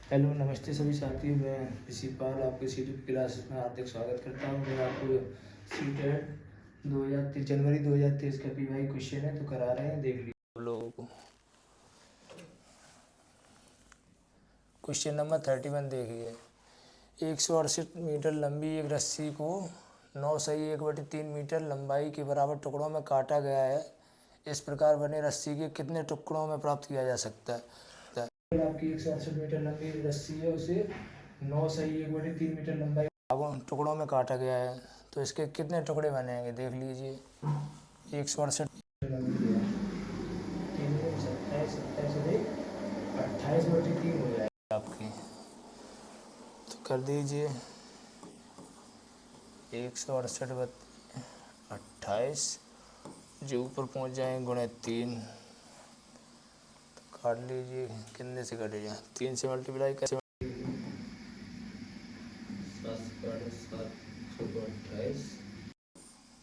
Hello नमस्ते सभी साथियों, मैं ऋषिपाल आपके यूट्यूब क्लासेस में हार्दिक स्वागत करता हूँ। मैं आपको सीटेट 2023 जनवरी 2023 का पीवाई क्वेश्चन है तो करा रहे हैं, देख लीजिए लोगों को। क्वेश्चन नंबर 31 देखिए। 168 मीटर लंबी एक रस्सी को 9 मीटर लंबाई के बराबर टुकड़ों में काटा गया है। इस प्रकार बने रस्सी के कितने टुकड़ों में प्राप्त किया जा सकता है? आपकी 168 मीटर लंबी रस्सी है, उसे 9 मीटर लंबाई टुकड़ों में काटा गया है, तो इसके कितने टुकड़े बनेंगे देख लीजिए। 168 लंबी है, 28/3 हो जाएगी आपकी, तो कर दीजिए 168/28 जो ऊपर पहुंच जाएंगे गुणे 3, काट लीजिए कितने से कटेगा, 3 से मल्टीप्लाई कैसे,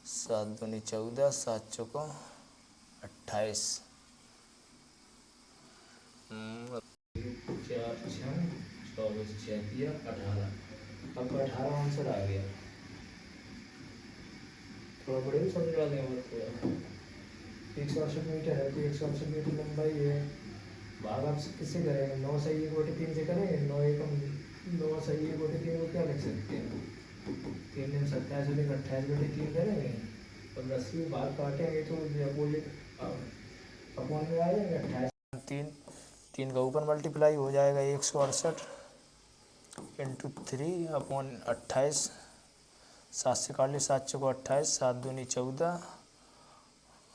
7 दूनी 14, 7 चौको 28, 4 6 24 6 18, आपका 18 आंसर आ गया। थोड़ा बड़े भी समझ वाले हैं थोड़ा। 168 मीटर है तो 168 मीटर लंबाई है, भाग आप किससे करेंगे, 9 से करेंगे, 9 को क्या लिख सकते हैं, 3 दिन 27 करेंगे और 10 में भाग काटेंगे तो अपोजिट अपॉन में आ जाएगा 28। 3 का ऊपर मल्टीप्लाई हो जाएगा 168 इंटू 3/28, 7 से काट ली, 7 चौको 28, 7 दूनी 14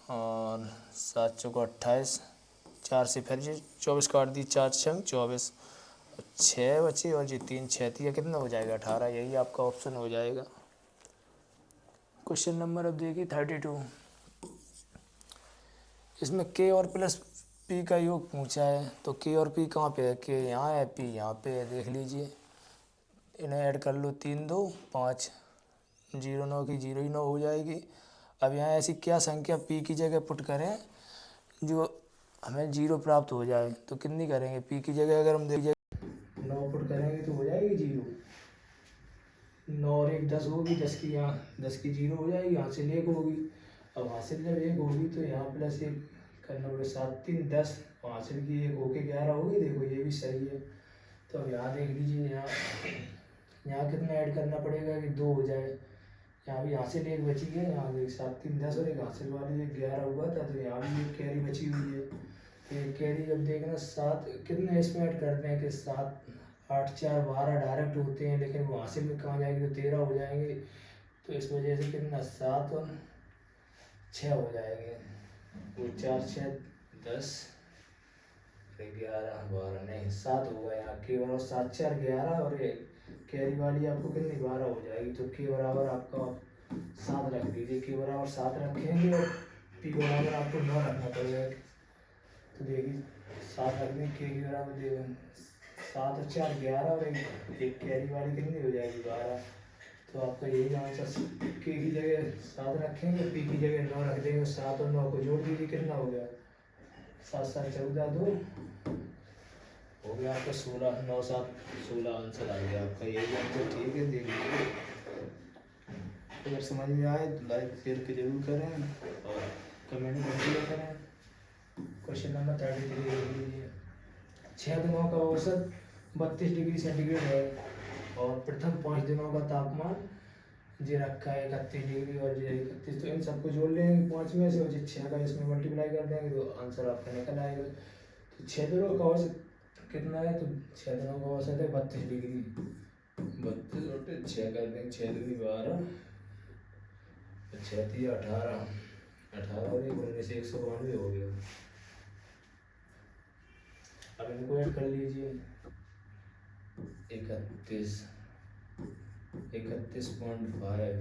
और 7 चौको 28, 4 से फिर जी 24 काट दी, 4 छंग 24, 6 बचे और जी 3 6 कितना हो जाएगा 18, यही आपका ऑप्शन हो जाएगा। क्वेश्चन नंबर अब देखिए 32। इसमें के और प्लस पी का योग पूछा है, तो के और पी कहाँ पे है, के यहाँ है, पी यहाँ पे है, देख लीजिए इन्हें ऐड कर लो, 3 2 5, 0 9 की 0 ही 9 हो जाएगी। अब यहाँ ऐसी क्या संख्या पी की जगह पुट करें जो हमें 0 प्राप्त हो जाए, तो कितनी करेंगे, पी की जगह अगर हम देखिए 9 पुट करेंगे तो हो जाएगी 0, 9 और 1 10 होगी, 10 की यहाँ 10 की 0 हो जाएगी, यहाँ से 1 होगी, अब हासिल जब 1 होगी तो यहाँ प्लस 1 करना पड़ेगा, 7 3 10, हासिल की 1 होके 11 होगी, देखो ये भी सही है। तो अब यहाँ देख लीजिए, यहाँ कितना ऐड करना पड़ेगा कि 2 हो जाए, यहाँ भी हासिल 1 बची है, यहाँ देख 7 3 10 और एक हासिल वाली 11 हुआ था, तो यहाँ भी एक कैरी बची हुई है, तो एक कैरी जब देखना 7 कितने इसमें ऐड करते हैं कि 7 8 4 12 डायरेक्ट होते हैं, लेकिन वो हासिल में कहाँ जाएगी तो 13 हो जाएंगे, तो इस वजह से कितना 7 और 6 हो जाएंगे, वो 4 6 10 11 12 नहीं 7 होगा यहाँ के, और 7 4 11 और कैरी वाली आपको कितनी 12 हो जाएगी, तो के बराबर आपका 7 रख दीजिए, के बराबर 7 रखेंगे और पी बराबर आपको 9 रखना पड़ेगा, तो देखिए 7 रख दें, के बराबर दे 7 और 4 11 और एक कैरी वाली कितनी हो जाएगी 12, तो आपका यही आंसर, के की जगह 7 रखेंगे, पी की जगह 9 रख देंगे, 7 और 9 को जोड़ दीजिए कितना हो गया, 7 7 14 2 हो गया आपका 16, 9 7 16 आंसर आ गया आपका, यही आंसर ठीक है। देखिए अगर समझ में आए तो लाइक शेयर के जरूर करें और कमेंट में करें। क्वेश्चन नंबर 33 देख लीजिए। 6 दिनों का औसत 32 डिग्री सेंटीग्रेड है और प्रथम 5 दिनों का तापमान जे रखा है 31 डिग्री और जे 31, तो इन सबको जोड़ लेंगे 5 में से और जो 6 का इसमें मल्टीप्लाई कर देंगे तो आंसर आपका निकल आएगा। तो 6 दिनों का औसत कितना है, तो 6 दिनों का औसत है 32 डिग्री, 32 और 6 कर देंगे, 6 दूनी 12, 6 3 18, 18 और 19 192 हो गया। अब इनको ऐड कर लीजिए, 31 31.5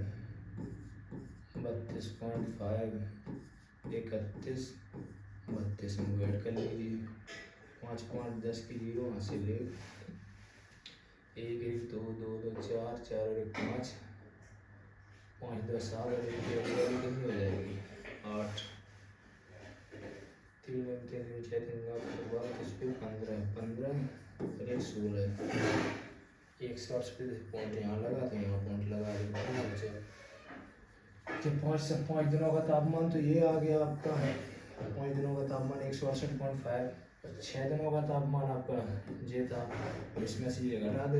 32.5 31 32 में ऐड कर लीजिए, 5 5 10 की 0 हासिल 1 1 2 2 2 4 4 और 1 5 5 10 7 और 1 कितनी हो जाएगी 8, 3 3 6 3 9 12 15 15 और 1 16 168 पॉइंट यहाँ लगा तो यहाँ पॉइंट लगा देंगे। जब 5 दिनों का तापमान तो ये आ गया आपका 5 दिनों का तापमान 168.5। 6 दिनों का तापमान आपका ये था, इसमें से ये घटा दो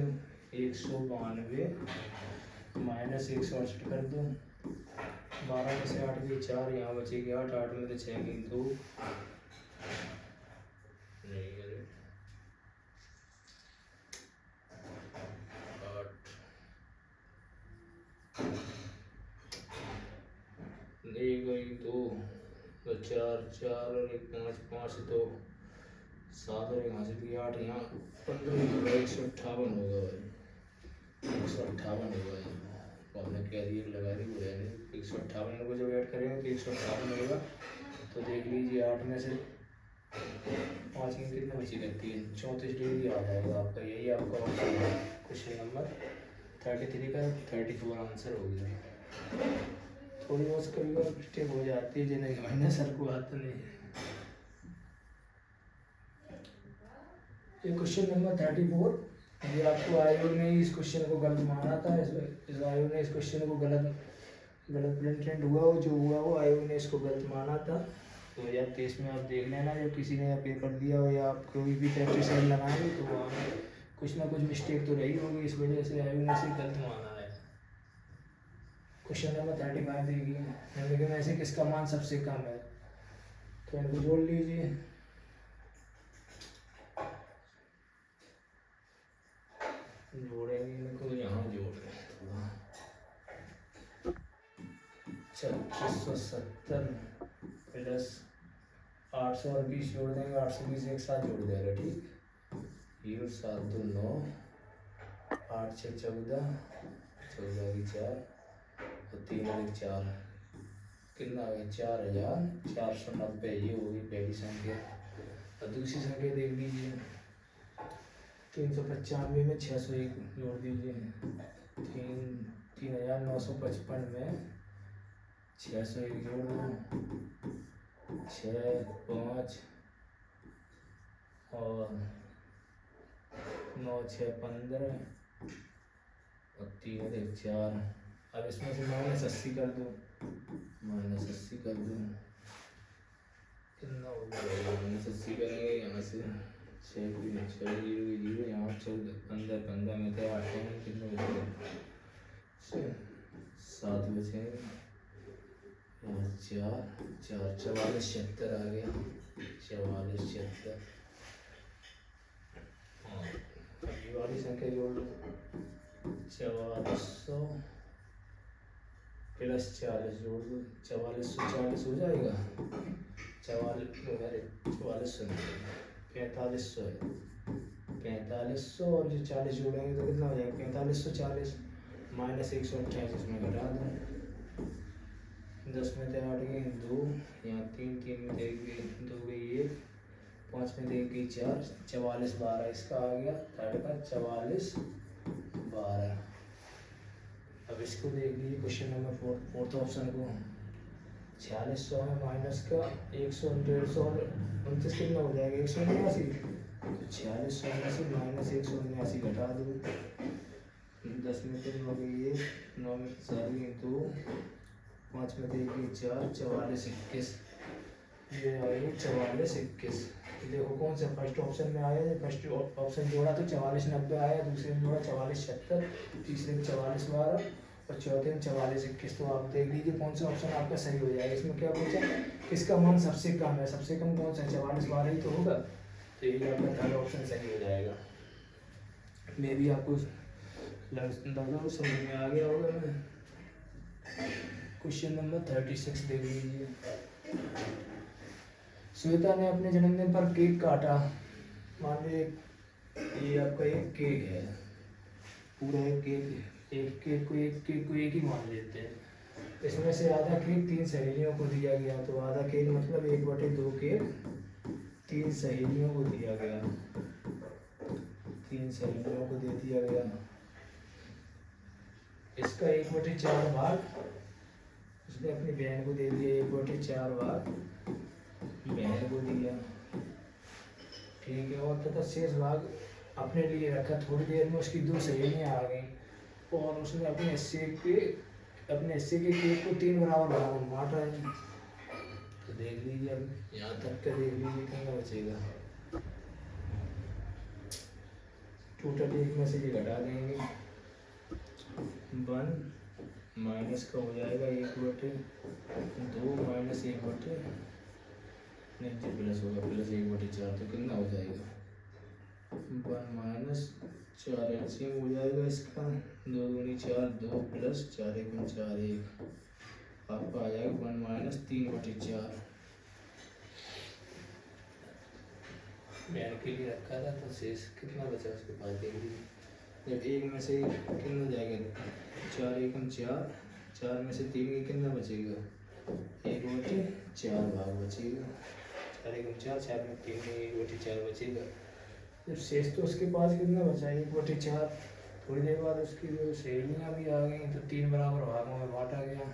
192 माइनस 168 कर दो। 12 में से 8 गई 4, यहाँ बचेगी 8, 8 में से 6 गई 2 नहीं अरे 8 एक गई 2 तो 4 4 और 1 5 5 2 7 और 1 हासिल की 8, यहाँ 15 होगा 158 होगा भाई 158 होगा। तो हमने कैरियर लगा दी हुआ है 158 को जब ऐड करेंगे तो 158 होगा। तो देख लीजिए 8 में से 5 की कितने बची रहती है 34 डिग्री आ जाएगा आपका। यही आपका ऑप्शन है क्वेश्चन नंबर 33 का 34 आंसर हो गया। थोड़ी बहुत कभी बार मिस्टेक हो जाती है जिन्हें महीने सर को आता नहीं है। ये क्वेश्चन नंबर 34, ये आपको आयोग ने इस क्वेश्चन को गलत माना था। इस आयोग ने इस क्वेश्चन को गलत प्रिंटेड हुआ वो जो हुआ वो आयोग ने इसको गलत माना था। 2023 में आप देख लेना जब किसी ने पेपर दिया हो या आप कोई भी प्रैक्टिस लगाएंगे तो वहाँ कुछ ना कुछ मिस्टेक तो रही होगी, इस वजह से आयोग ने इसे गलत माना है। क्वेश्चन नंबर 35 देखिए, लेकिन ऐसे किसका मान सबसे कम है तो इनको जोड़ लीजिए। जोड़ेंगे इनको यहाँ जोड़ रहे हैं 3670 प्लस 820 जोड़ देंगे, 820 एक साथ जोड़ देगा ठीक। 0 7 2 9 8 6 14 14 की 4 और 3 1 4 कितना है 4490। ये होगी पहली संख्या। और दूसरी संख्या देख लीजिए 395 में 601 जोड़ दीजिए 3955 में 601 जोड़ दो 6 5 और 9 6 15 और 3 1 4। अब इसमें से -80 कर दो -80 कर दो कितना हो जाएगा -80 करेंगे यहाँ से 6 0 0 यहाँ 14 15 में थे 8 कितने बचे 7 बचे यहाँ 4 4 44 76 आ गया 44 76। हाँ ये वाली संख्या जोड़ लो 4400 प्लस 40 जोड़ दो 4440 हो जाएगा 4400 4500 है 4500 और जो 40 जोड़ेंगे तो कितना हो जाएगा 4540 माइनस 128 इसमें घटा दो 10 में से 8 गई 2 यहाँ 3 3 में से 1 गई 2 गई 1 5 में से 1 गई 4 44 12 इसका आ गया थर्ड का 44 12। अब इसको देख लीजिए क्वेश्चन नंबर 4th ऑप्शन को 4600 में माइनस का 100 150 और 29 कितना हो जाएगा 179। तो 4600 में से माइनस 179 घटा दो 10 में 3 हो गई 1 9 में 7 गई 2 5 में 1 गई 4 44 21। ये आएगी 44 21। देखो कौन सा फर्स्ट ऑप्शन में आया, फर्स्ट ऑप्शन जोड़ा तो 44 90 आया, दूसरे में जोड़ा 44 76, तीसरे में 44 12 और चौथे में 44 21। तो आप देख लीजिए कौन सा ऑप्शन आपका सही हो जाएगा। इसमें क्या पूछा किसका मान सबसे कम है, सबसे कम कौन सा 44 12 ही तो होगा। तो यही आपका थर्ड ऑप्शन सही हो जाएगा। मे भी आपको लगभग समझ में आ गया होगा। मैं क्वेश्चन नंबर 36 देख लीजिए। श्वेता ने अपने जन्मदिन पर केक काटा। मान लीजिए ये आपका एक केक है, पूरा एक केक को एक ही मान लेते हैं। इसमें से आधा केक 3 सहेलियों को दिया गया। तो आधा केक मतलब 1/2 केक 3 सहेलियों को दिया गया, 3 सहेलियों को दे दिया गया। इसका 1/4 भाग उसने अपनी बहन को दे दिया, 1/4 भाग बहन को दिया ठीक है। और तथा शेष भाग अपने लिए रखा। थोड़ी देर में उसकी 2 सहेलियाँ आ गई और उसने अपने हिस्से के केक को 3 बराबर भागों में बांटा है। तो देख लीजिए, अब यहाँ तक का देख लीजिए कितना बचेगा। टोटल 1 में से ये घटा देंगे, 1 माइनस का हो जाएगा 1/2 माइनस 1/, नीचे प्लस होगा, प्लस 1/4। तो कितना हो जाएगा 1 माइनस 4 एलसीएम हो जाएगा इसका। 2 दूनी 4, 2 प्लस 4 एकम 4 1, आपका आ जाएगा 1 माइनस 3/4। मैंने के लिए रखा था तो शेष कितना बचा उसके पास देख लीजिए। जब 1 में से कितना जाएगा 4 एकम 4, 4 में से 3 कितना बचेगा 1/4 भाग बचेगा। 4 एकम 4, 4 में 3 में 1/4 बचेगा। जब शेष तो उसके पास कितना बचा 1/4। थोड़ी देर बाद उसकी जो सहेलियाँ भी आ गई तो 3 बराबर भागों में बांटा गया।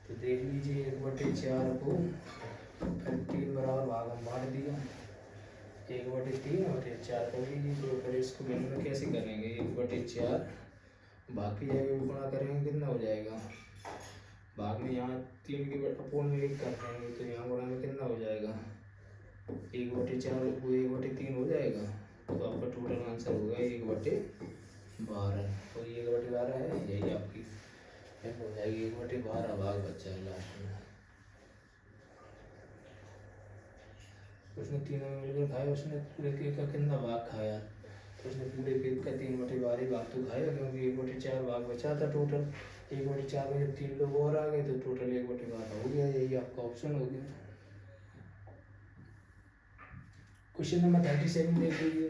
तो देख लीजिए 1/4 को फिर 3 बराबर भागों में बांट दिया। 1/3 कर लीजिए। तो फिर इसको भिन्न में कैसे करेंगे 1/4 भाग की जगह गुणा करेंगे, कितना हो जाएगा भाग में यहाँ 3 की अपोन में 1 कर देंगे तो यहाँ गुणा में कितना हो जाएगा 1/4 को 1/3 हो जाएगा। तो आपका टोटल आंसर होगा 1/12। तो 1/12 है, यही आपकी हो जाएगी 1/12 भाग बच्चा है लास्ट में। उसने तीनों में मिलकर खाया, उसने पूरे केक का कितना भाग खाया। तो उसने पूरे केक का 3/12 भाग तो खाया, क्योंकि 1/4 भाग बचा था टोटल। 1/4 में जब 3 लोग और आ गए तो टोटल 1/12 हो गया। यही आपका ऑप्शन हो गया। क्वेश्चन नंबर 37 देख लीजिए।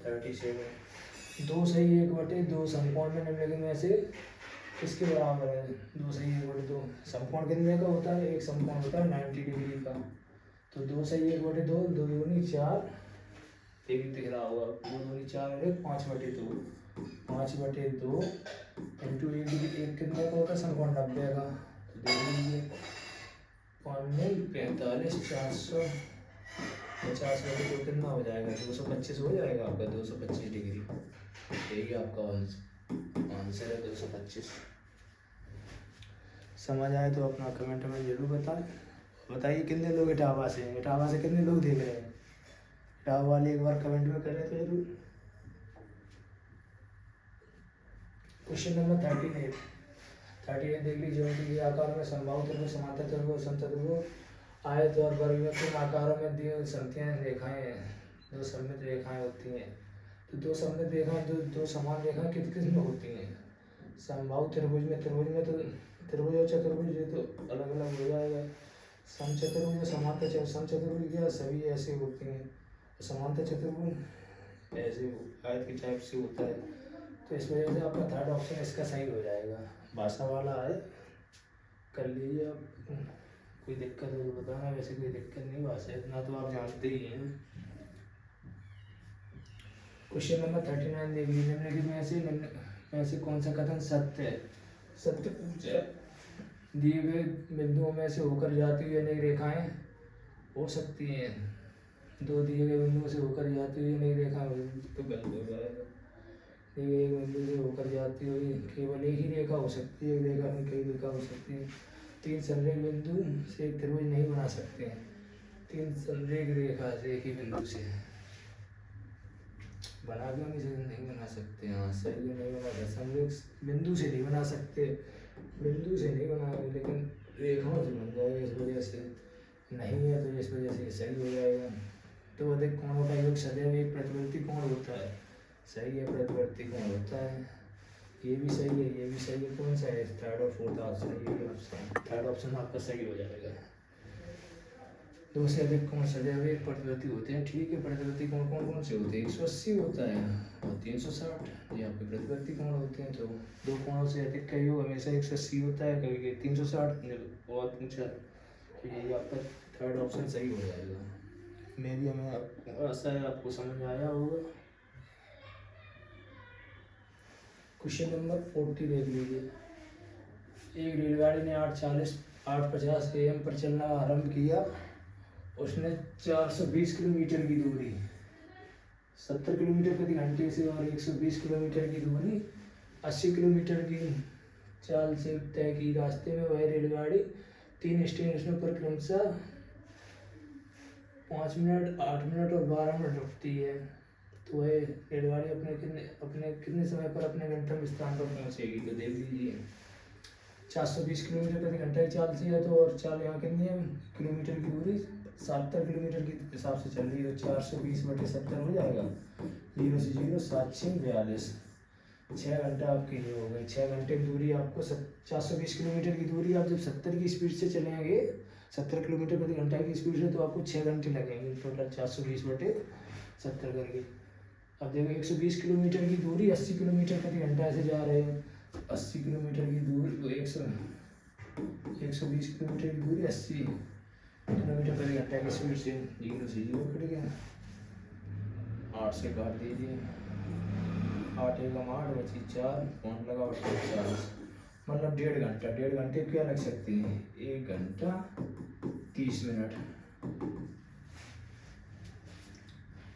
37 2 सही 1/2 समकोण में निम्नलिखित में से किसके बराबर है। 2 सही 1/2 समकोण कितने का होता है, एक समकोण होता है 90 डिग्री का। तो 2 सही 1/2, 2 दूनी 4, एक दिख रहा होगा 2 दूनी 4 और 5/2, 5/2 इंटू 1 डिग्री। एक कितने का होता है समकोण 90 का। तो देख लीजिए 45 450/2 कितना हो जाएगा 225 हो जाएगा आपका 225 डिग्री। यही आपका आंसर है 225। समझ आए तो अपना कमेंट में जरूर बताइए कितने लोग इटावा से हैं, इटावा से कितने लोग देख रहे हैं। इटावा वाले एक बार कमेंट में करें तो जरूर। क्वेश्चन नंबर 38 देख लीजिए। ज्योमेट्री के आकार में समबाहु त्रिभुज, समांतर त्रिभुज, समचतुर्भुज, आयत और वर्ग में किन आकारों में दी सममित रेखाएं 2 सममित रेखाएं होती हैं। तो 2 सममित रेखाएं, 2 समान रेखाएं किस किस में होती हैं। समबाहु त्रिभुज में तो त्रिभुज और चतुर्भुज ये तो अलग अलग हो जाएगा। समचतुर्भुज समांतर समचतुर्भुज क्या सभी ऐसे होते हैं, समांतर चतुर्भुज ऐसे आयत की टाइप से होता है। तो इस वजह से आपका थर्ड ऑप्शन इसका सही हो जाएगा। भाषा वाला है, कर लीजिए आप। कोई दिक्कत हो तो बताना, वैसे कोई दिक्कत नहीं, भाषा इतना तो आप जानते ही हैं। क्वेश्चन नंबर 39 देख लीजिए। निम्नलिखित में से कौन सा कथन सत्य है। सत्य पूछा दिए गए बिंदुओं में से होकर जाती हुई अनेक रेखाएं हो सकती हैं। 2 दिए गए बिंदुओं से होकर जाती हुई अनेक रेखाएं तो गलत हो जाएगा। दिए गए बिंदु से होकर जाती हुई केवल एक ही रेखा हो सकती है, एक रेखा नहीं कई रेखा हो सकती है। 3 संरेख बिंदु से एक त्रिभुज नहीं बना सकते हैं। 3 संरेख रेखा से एक ही बिंदु से बना क्यों नहीं बना सकते। हाँ सही है, नहीं बना सकते। संरेख बिंदु से नहीं बना सकते, बिंदु से नहीं बनाएंगे, लेकिन रेखाओं से बन जाएगा। इस वजह से नहीं है, तो इस वजह से ये सही हो जाएगा। तो अधिक कोणों का योग सदैव एक प्रतिवर्ती कोण होता है। सही है, प्रतिवर्ती कोण होता है। ये भी सही है, ये भी सही है। कौन सा है थर्ड और फोर्थ ऑप्शन, ये ऑप्शन थर्ड ऑप्शन आपका सही हो जाएगा। 2 से अधिक कोण सदैव एक प्रतिवर्ती होते हैं। ठीक है, प्रतिवर्ती कोण कौन कौन से होते हैं 180 होता है और 360, ये आपके प्रतिवर्ती कोण होते हैं। तो 2 कोणों से अधिक का योग हमेशा 180 होता है, कभी 360 और पूछा तो यही आपका थर्ड ऑप्शन सही हो जाएगा। मेरी हमें आशा है आपको समझ आया होगा। क्वेश्चन नंबर 40 देख लीजिए। एक रेलगाड़ी ने 8:50 AM पर चलना आरंभ किया। उसने 420 किलोमीटर की दूरी, 70 किलोमीटर प्रति घंटे से और 120 किलोमीटर की दूरी 80 किलोमीटर की चाल से तय की। रास्ते में वह रेलगाड़ी 3 स्टेशनों पर क्रमशः 5 मिनट, 8 मिनट और 12 मिनट रुकती है। तो वह रेलगाड़ी अपने कितने समय पर अपने गंतव्य स्थान पर पहुंचेगी? तो देख लीजिए 420 किलोमीटर प्रति घंटा की चाल से है, तो और चाल यहाँ कितनी है किलोमीटर की दूरी 70 किलोमीटर के हिसाब से चल रही है, तो 420/70 हो जाएगा। 0 से 0 7 6 42, 6 घंटा आपकी ये हो गई। 6 घंटे की दूरी आपको 420 किलोमीटर की दूरी आप जब 70 की स्पीड से चलेंगे, 70 किलोमीटर प्रति घंटा की स्पीड से, तो आपको 6 घंटे लगेंगे टोटल 420/70 करके। अब देखो 120 किलोमीटर की दूरी 80 किलोमीटर प्रति घंटा से जा रहे हैं, 80 किलोमीटर की दूरी 120 किलोमीटर की दूरी 80 किलोमीटर प्रति घंटा की स्पीड से 0 से 0 कट गया। 8 से काट दीजिए, 8 एकम 8 बची 4, पॉइंट लगाओ 40, मतलब 1.5 घंटा। 1.5 घंटे क्या लग सकती है? 1 घंटा 30 मिनट।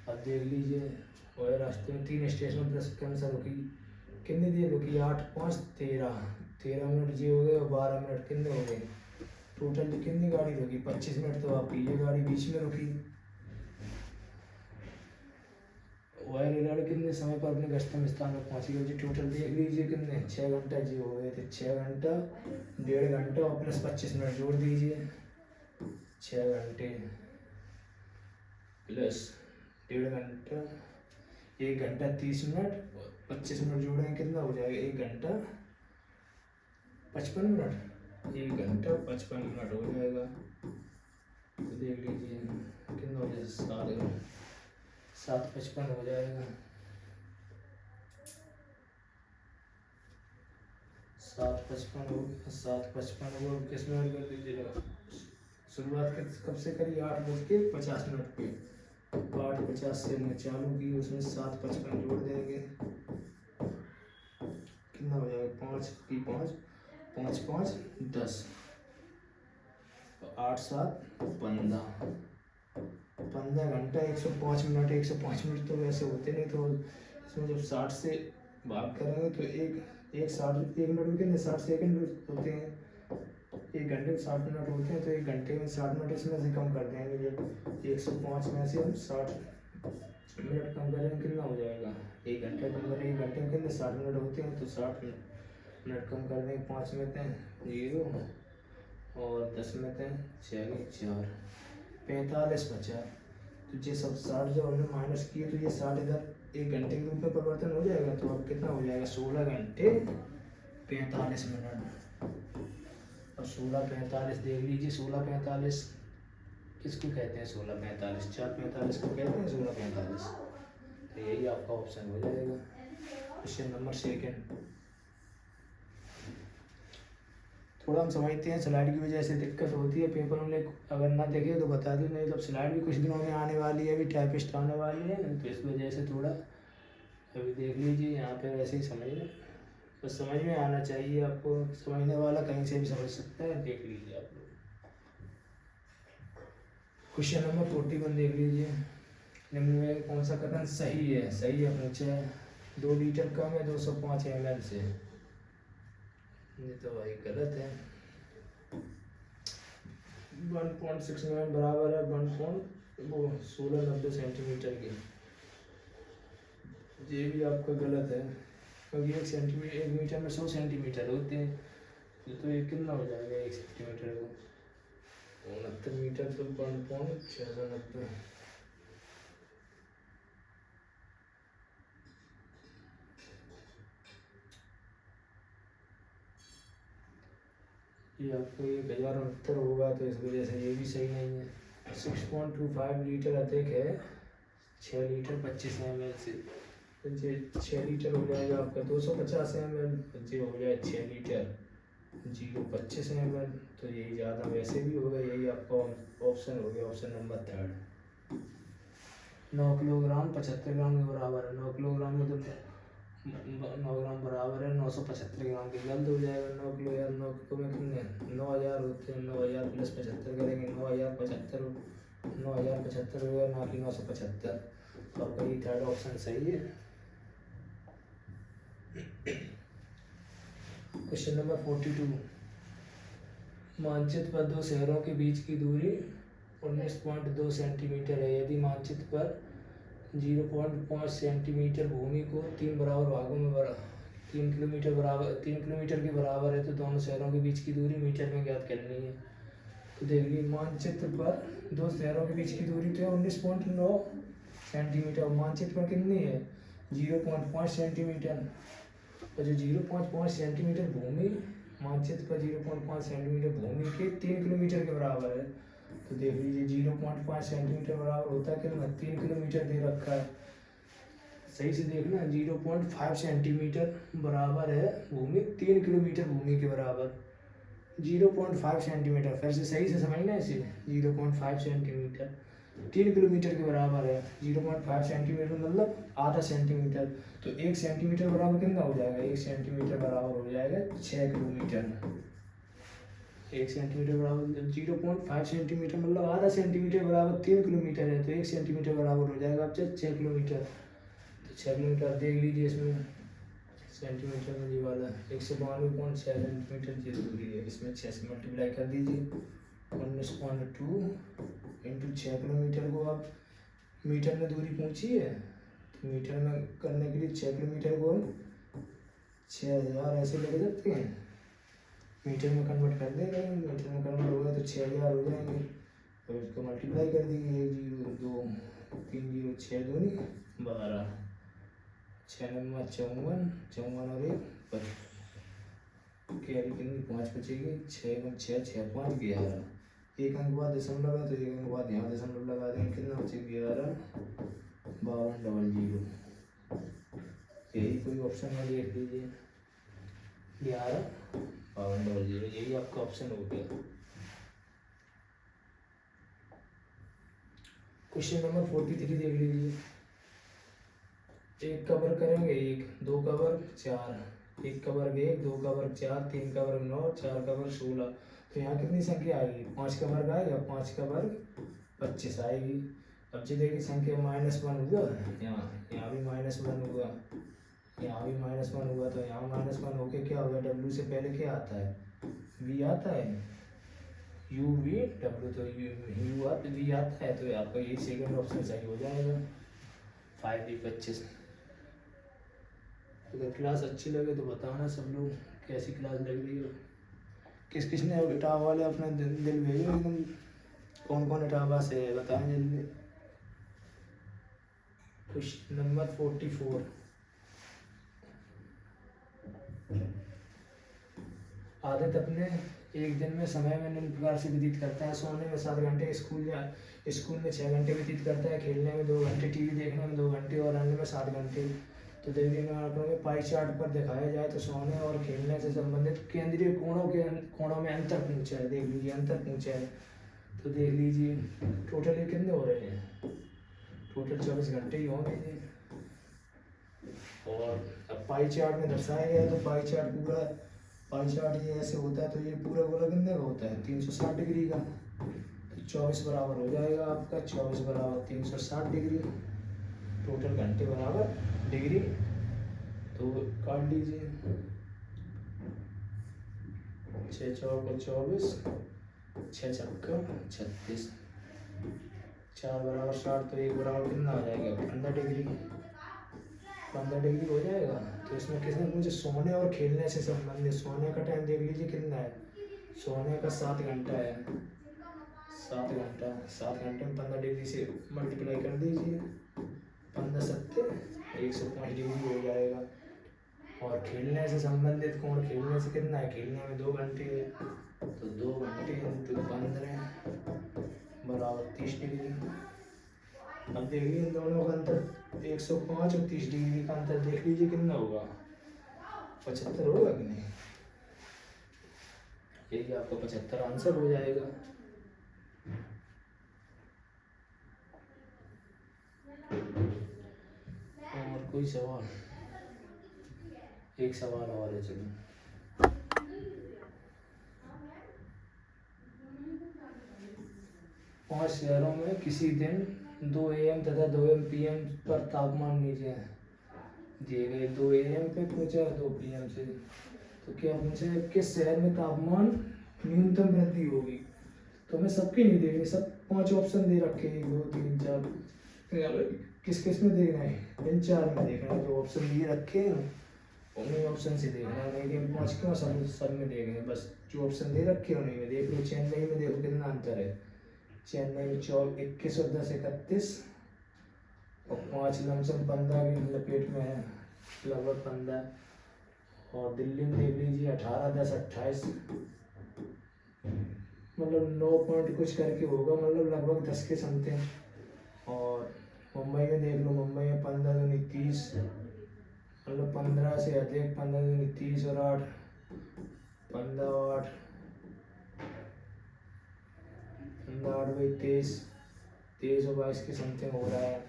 अब देख लीजिए वह रास्ते में 3 स्टेशन पर क्रमशः रुकी, कितनी देर रुकी? 8 5 13 मिनट जी हो गए, और 12 मिनट कितने हो गए टोटल? कितनी गाड़ी रुकी? 25 मिनट। तो आपकी ये गाड़ी बीच में रुकी। वह रेलगाड़ी कितने समय पर अपने गंतव्य स्थान पर पहुंची? जी टोटल देख लीजिए कितने 6 घंटा जी हो गए थे। 6 घंटा, 1.5 घंटा और प्लस 25 मिनट जोड़ दीजिए। 6 घंटे प्लस 1.5 घंटा, 1 घंटा 30 मिनट, 25 मिनट जोड़ेंगे कितना हो जाएगा? 1 घंटा 55 मिनट। 1 घंटा 55 मिनट हो जाएगा। तो देख लीजिए कितना हो जाएगा? 7:55 हो जाएगा। 7:55 हो गया। 7:55 हो किस मिनट कर दीजिएगा? शुरुआत कब से करी? 8:50 पे। 8:50 से हमने चालू की, उसमें 7:55 जोड़ देंगे, कितना हो जाएगा? 5 की 5, 5 5 10, 8 7 15, 15 घंटा 105 मिनट। 105 मिनट तो वैसे होते नहीं, तो इसमें जब 60 से भाग करेंगे तो एक 1 मिनट में कितने 60 सेकंड होते हैं? 1 घंटे में 60 मिनट होते हैं, तो 1 घंटे में 60 मिनट इसमें से कम कर देंगे। जब 105 में से हम 60 मिनट कम करेंगे कितना हो जाएगा? 1 घंटे कम करेंगे, 1 घंटे में कितने 60 मिनट होते हैं, तो 60 मिनट कम कर देंगे। 5 में थे 0 और 10 में थे 6 4, 45 बचा। तो ये सब 60 जब हमने माइनस किए, तो ये 60 इधर 1 घंटे के रूप में परिवर्तन हो जाएगा। तो अब कितना हो जाएगा? 16 घंटे 45 मिनट। और 16:45 देख लीजिए, 16:45 किसको कहते हैं? 16:45 4:45 को कहते हैं 16:45। तो यही आपका ऑप्शन हो जाएगा क्वेश्चन नंबर 2। थोड़ा हम समझते हैं, स्लाइड की वजह से दिक्कत होती है, पेपर में अगर ना देखे तो बता दूँ, नहीं तो स्लाइड भी कुछ दिनों में आने वाली है, अभी टाइपिस्ट आने वाली है, तो इस वजह से थोड़ा अभी देख लीजिए यहाँ पे वैसे ही समझ लें, तो समझ में आना चाहिए आपको। समझने वाला कहीं से भी समझ सकता है, देख लीजिए आप लोग। क्वेश्चन नंबर 41 देख लीजिए, निम्न में कौन सा कथन सही है? सही है पूछा है 2 लीटर कम है 205 ml से, ये तो भाई गलत है। 1.69 बराबर है 1690 सेंटीमीटर की, ये भी आपका गलत है, क्योंकि 1 मीटर में 100 सेंटीमीटर होते हैं, तो ये कितना हो जाएगा 1 सेंटीमीटर को? 69 मीटर तो 1.690। ये आपको 1069 होगा, तो इस वजह से ये भी सही नहीं है। 6.25 लीटर अधिक है 6 लीटर 25 ml से, तो ये 6 लीटर हो जाएगा आपका 250 ml, ये हो जाए 6 लीटर 0.25 ml, तो यही ज़्यादा वैसे भी होगा। यही आपका ऑप्शन हो गया, ऑप्शन नंबर 3। 9 किलोग्राम 75 ग्राम के बराबर है। 9 किलोग्राम में तो 9 ग्राम बराबर है 975 ग्राम के, गलत हो जाएगा। 9 किलो यार 9 किलो में कितने 9000 होते हैं, 9000 प्लस 75 करेंगे 9075 9075 हुआ ना कि 975। तो आपका ये थर्ड ऑप्शन सही है। क्वेश्चन नंबर 42, मानचित्र पर दो शहरों के बीच की दूरी 19.2 सेंटीमीटर है। यदि मानचित्र पर 0.5 सेंटीमीटर भूमि को 3 बराबर भागों में 3 किलोमीटर के बराबर है तो दोनों शहरों के बीच की दूरी मीटर में ज्ञात करनी है। तो देख लीजिए, मानचित्र पर दो शहरों के बीच की दूरी तो है 19.9 सेंटीमीटर। मानचित्र पर कितनी है? 0.5 सेंटीमीटर। और जो 0.5 सेंटीमीटर भूमि, मानचित्र पर 0.5 सेंटीमीटर भूमि के 3 किलोमीटर के बराबर है। तो देख लीजिए 0.5 सेंटीमीटर बराबर होता है कितना? 3 किलोमीटर दे रखा है। सही से देखना, 0.5 सेंटीमीटर बराबर है भूमि 3 किलोमीटर भूमि के बराबर। 0.5 सेंटीमीटर, फिर से सही से समझना इसे। 0.5 सेंटीमीटर 3 किलोमीटर के बराबर है। 0.5 सेंटीमीटर मतलब आधा सेंटीमीटर। तो 1 सेंटीमीटर बराबर कितना हो जाएगा? 1 सेंटीमीटर बराबर हो जाएगा 6 किलोमीटर। 1 सेंटीमीटर बराबर 0.5 सेंटीमीटर मतलब आधा सेंटीमीटर बराबर 3 किलोमीटर है। तो 1 सेंटीमीटर बराबर हो जाएगा आपसे 6 किलोमीटर। तो 6 किलोमीटर देख लीजिए, इसमें सेंटीमीटर में ये वाला 192.6 सेंटीमीटर की दूरी है। इसमें 6 से मल्टीप्लाई कर दीजिए। 19.2 इंटू 6 किलोमीटर को आप मीटर में दूरी पूछी है, तो मीटर में करने के लिए 6 किलोमीटर को हम 6000 ऐसे ले सकते हैं। मीटर में कन्वर्ट कर देंगे, मीटर में कन्वर्ट होगा तो 6000 हो जाएंगे। तो इसको मल्टीप्लाई कर दीजिए, 1 0 2 3 0 6 दूनी 12, 6 नंबर 54, 54 और 1 25, कैरी कितनी 5 बचेगी। 6 6 6 5 11, एक अंक बाद दशमलव है तो एक अंक बाद यहाँ दशमलव लगा देंगे, कितना बचेगा 11 52 00। यही कोई ऑप्शन में देख लीजिए, 11 52 00, यही आपका ऑप्शन हो गया। क्वेश्चन नंबर 43 देख लीजिए। एक का वर्ग करेंगे 1, 2 का वर्ग 4, 1 का वर्ग 1, 2 का वर्ग 4, 3 का वर्ग 9, 4 का वर्ग 16। तो यहाँ कितनी संख्या आएगी? 5 का वर्ग आएगा, 5 का वर्ग 25 आएगी। अब जो देखिए संख्या -1 हुआ, यहाँ भी -1 हुआ, यहाँ भी -1 हुआ, तो यहाँ -1 होके क्या होगा? W से पहले क्या आता है? V आता है, U V W, तो V आता है। तो आपका यही सेकंड ऑप्शन सही हो जाएगा, 5V 25। अगर क्लास अच्छी लगे तो बताना सब लोग कैसी क्लास लग रही हो। किस किस ने इटावा वाले अपने दिल भेजो एकदम, कौन कौन इटावा से है बताएं जल्दी। क्वेश्चन नंबर 44, आदित्य अपने एक दिन में समय में निम्न प्रकार से व्यतीत करता है। सोने में 7 घंटे, स्कूल में 6 घंटे व्यतीत करता है, खेलने में 2 घंटे, टीवी देखने में 2 घंटे और अन्य में 7 घंटे। तो देखिए आंकड़ों में पाई चार्ट पर दिखाया जाए तो सोने और खेलने से संबंधित केंद्रीय कोणों में अंतर पूछा है। देख लीजिए अंतर पूछा है, तो देख लीजिए टोटल ये कितने हो रहे हैं? टोटल 24 घंटे ही होंगे ये। और अब पाई चार्ट में दर्शाया गया है, तो पाई चार्ट ये ऐसे होता है, तो ये पूरा गोला कितने का होता है? 360 डिग्री का। तो 24 बराबर हो जाएगा आपका, 24 बराबर 360 डिग्री, टोटल घंटे बराबर डिग्री। तो काट लीजिए, 6 चौक 24, 6 छक्का 36, 4 बराबर 60, तो 1 बराबर कितना आ जाएगा? 15 डिग्री। 15 डिग्री हो जाएगा। तो इसमें किसने मुझे सोने और खेलने से संबंधित, सोने का टाइम देख लीजिए कितना है? सोने का 7 घंटा है, 7 घंटा, 7 घंटे में 15 डिग्री से मल्टीप्लाई कर दीजिए, 15 सत्ते 105 डिग्री हो जाएगा। और खेलने से संबंधित कोण, खेलने से कितना है? खेलने में 2 घंटे है, तो 2 घंटे इंटू 15 बराबर 30 डिग्री। अब देखिए इन दोनों का अंतर 105 और 30 डिग्री का अंतर देख लीजिए कितना होगा? 75 होगा कि नहीं? यही आपका 75 आंसर हो जाएगा। और कोई सवाल? एक सवाल और है, चलो। 5 शहरों में किसी दिन 2 AM तथा 2 PM पर तापमान नीचे दिए गए। 2 AM पे पूछा, 2 PM से। तो क्या पूछा है, किस शहर में तापमान न्यूनतम वृद्धि होगी। तो हमें सबकी नहीं देखनी, सब 5 ऑप्शन दे रखे हैं, 1 2 3 4। किस किस में देखना है, इन 4 में देखना है। जो ऑप्शन दिए रखे हैं उन्हीं ऑप्शन से देखना है, नहीं कि 5 क्यों सब में देखना है। बस जो ऑप्शन दे रखे हैं उन्हीं में देख लो। चेन्नई में देखो कितना अंतर है। चेन्नई में 21 और 10 31 और 5 लमसम 15 की लपेट में है, लगभग 15। और दिल्ली में देख लीजिए 18 10 28, मतलब 9 पॉइंट कुछ करके होगा, मतलब लगभग 10 के समथिंग। और मुंबई में देख लो, मुंबई में 15 दूनी 30, मतलब 15 से अधिक, 15 दूनी 30 और 8 15 और 8 15 8 भाई 23 23 और 22 के समथिंग हो रहा है।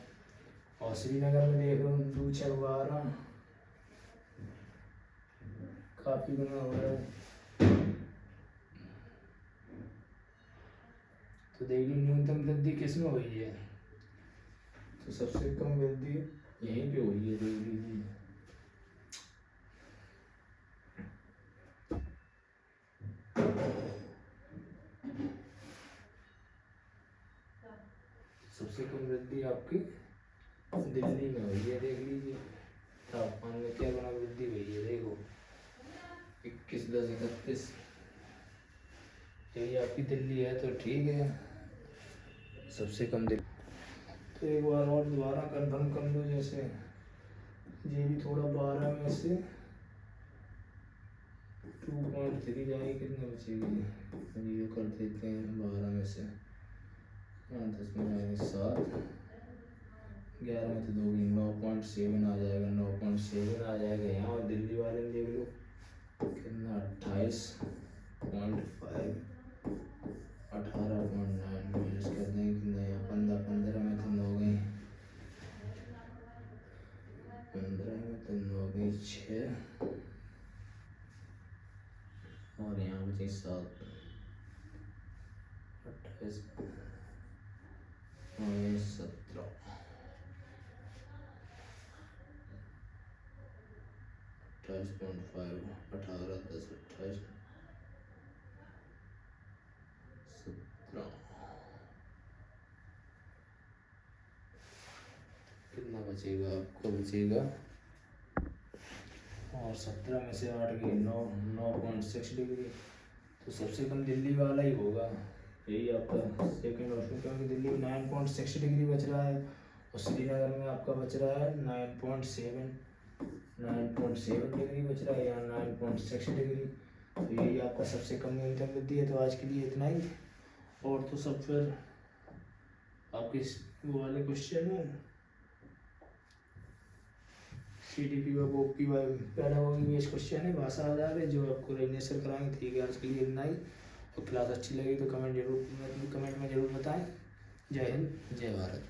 और श्रीनगर में देख लो 2 6 12, काफी गुना हो रहा है। तो देखिए न्यूनतम वृद्धि किसमें हुई है, तो सबसे कम वृद्धि यहीं पे हुई है, देख लीजिए। सबसे कम वृद्धि आपकी दिल्ली में हुई है, देख लीजिए। तापमान में क्या गुना वृद्धि हुई है, देखो 21 10 31। यही आपकी दिल्ली है, तो ठीक है, सबसे कम दिल्ली। तो एक बार और दोबारा कंफर्म कर लो, जैसे ये भी थोड़ा 12 में से 2.3 जाएगी, कितने बचेगी, ये कर देते हैं 12 में से 10 में जाएंगे 7, 11 में तो दोगी 9.7 आ जाएगा, 9.7 आ जाएगा यहाँ। और दिल्ली वाले में देख लो कितना 28.5, 18.9 माइनस कर देंगे कितना यहाँ, 15 15 में तो 9 गई, 15 में तो 9 गई 6, और यहाँ बचे 7, 28 और 17, 28.5, 18 10 28 17, कितना बचेगा आपको, बचेगा, और 17 में से 8 गई 9.6 डिग्री। तो सबसे कम दिल्ली वाला ही होगा, यही आपका सेकंड ऑप्शन, क्योंकि दिल्ली में 9.6 डिग्री बच रहा है और श्रीनगर में आपका बच रहा है 9.7 डिग्री बच रहा है, यहाँ 9.6 डिग्री। तो यही आपका सबसे कम न्यूनतम वृद्धि है। तो आज के लिए इतना ही, और तो सब फिर आपके वो वाले क्वेश्चन है CDP व OP व पैडागोगी बेस्ड क्वेश्चन है, भाषा आधार है, जो आपको रेगुलेशन कराएंगे। ठीक है, आज के लिए इतना ही। और क्लास अच्छी लगी तो कमेंट में जरूर बताएं। जय हिंद, जय भारत।